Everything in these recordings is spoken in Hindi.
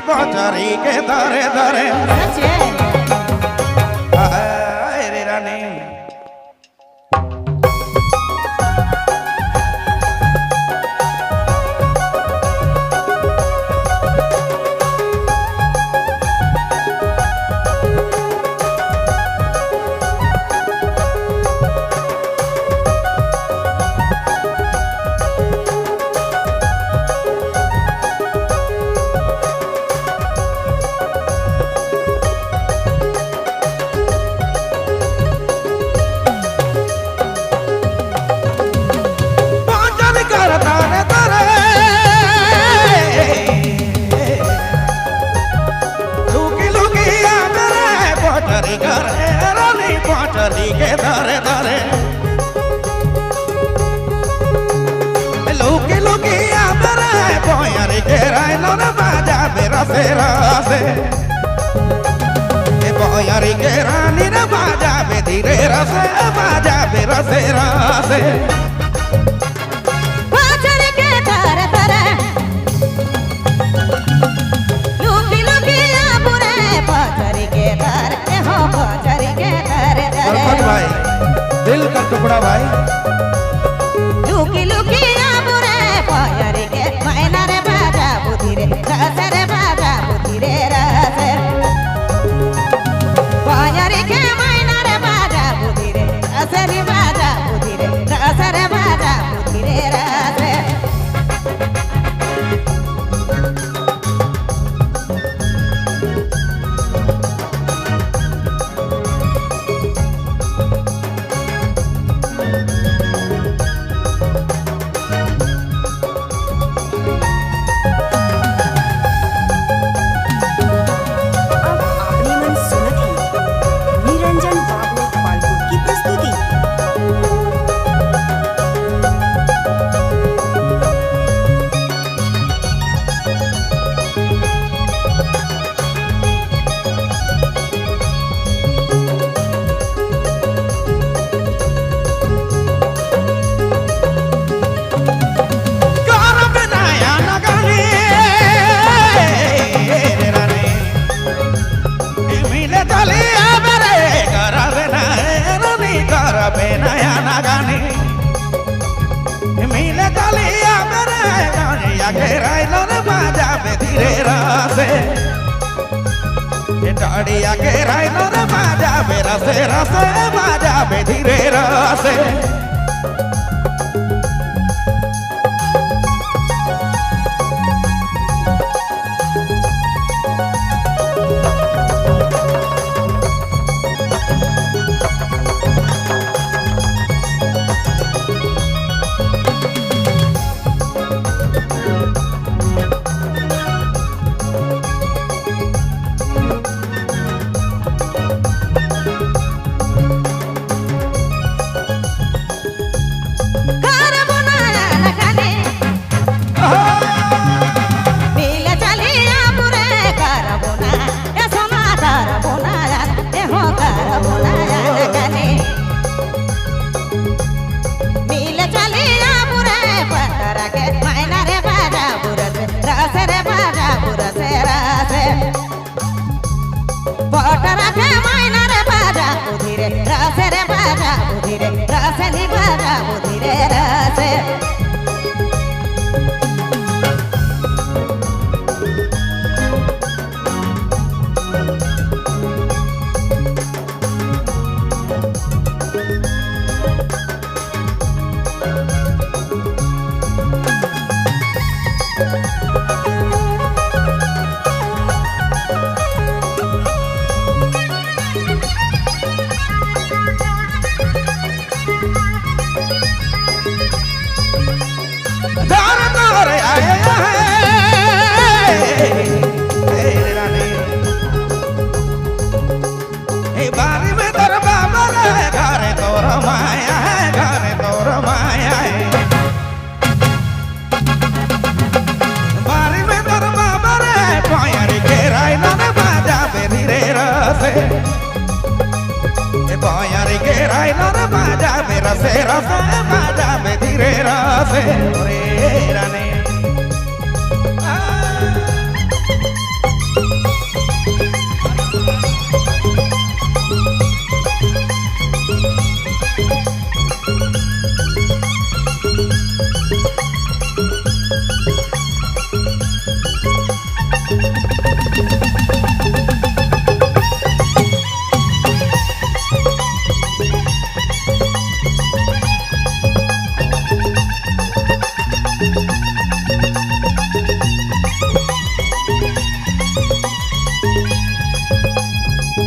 पचरी के दरे दरे रे रानी पचरी के दरे दरे लुकी लुकी मेरे बोयरी के राइलो न बाजा मेरा सेरा से बोयरी के रानी न बाजा बे धीरे रसे बाजा मेरा सेरा से पचरी के दरे दरे लुकी लुकी बुरे पचरी के दरे हो पचरी के भाई दिल का टुकड़ा भाई लुकी लुकी बुरे पचरी के मैना रे बाजा बुद्धि रे रस रे बाजा बुद्धि रे रस पचरी के मैना रे बाजा बुद्धि रे रस रे बाजा बुद्धि रे रस रे बाजा बुद्धि रे रस डाड़िया के राइलो रे बाजा मेरा सेरा से बाजा बे धीरे रसे पटरा के मैना रे बाजा बुद्धि रे रस रे बाजा बुद्धि रे रस नी बाजा बुद्धि रे रस বয়ারি কে রাইনর বাজাবে রসে রসে বাজাবে ধীরে রসে রে রানে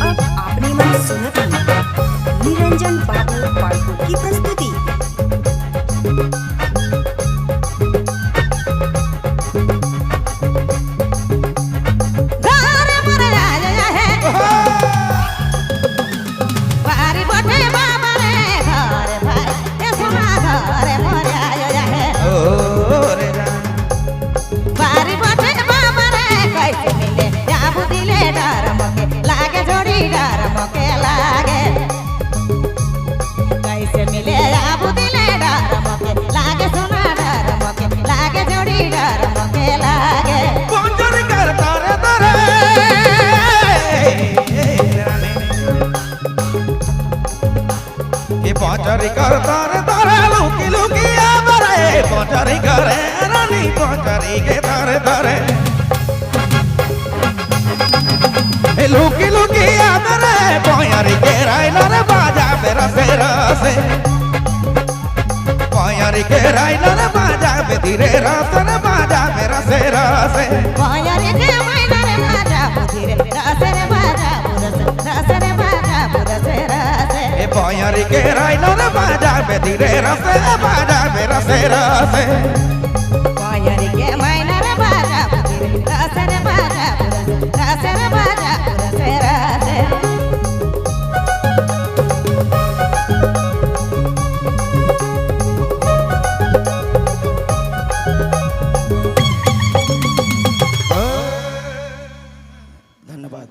अब आपने मन सुना था निरंजन बाबू पार्को की प्रस्तुति। घर मर आया है बारी बटे बाबा रे घर भाई ये सुना घर मर आया है ओ रे बारी बटे बाबा रे कैसे मिले या बुदिले डर मके लागे जोड़ी डर मके लागे कैसे मिले या बुदिले डर मके लागे सुना डर मके लागे जोड़ी डर मके लागे পঞ্জরি কর তারে তারে এ পঞ্জরি কর তারে তারে লুকি লুকি আমারে পঞ্জরি করে রানী পঞ্জরি কে তারে তারে এ লুকি লুকি আমারে পঞ্জরি কে রাইনর বাজাবে রসে রসে পঞ্জরি কে রাইনর বাজাবে ধীরে রসে বাজাবে রসে রসে বয়ারে কে মাইনারে বাজা বুধিরে রাসরে বাজা বুরস রাসরে বাজা বুরস রাসে এ বয়ারি কে রাইনর বাজাবে ধীরে রসে বাজাবে রসে রসে বয়ারে কে মাইনারে বাজা বুধিরে রাসরে বাজা বুরস রাসরে বাজা বুরস রাসে ধন্যবাদ।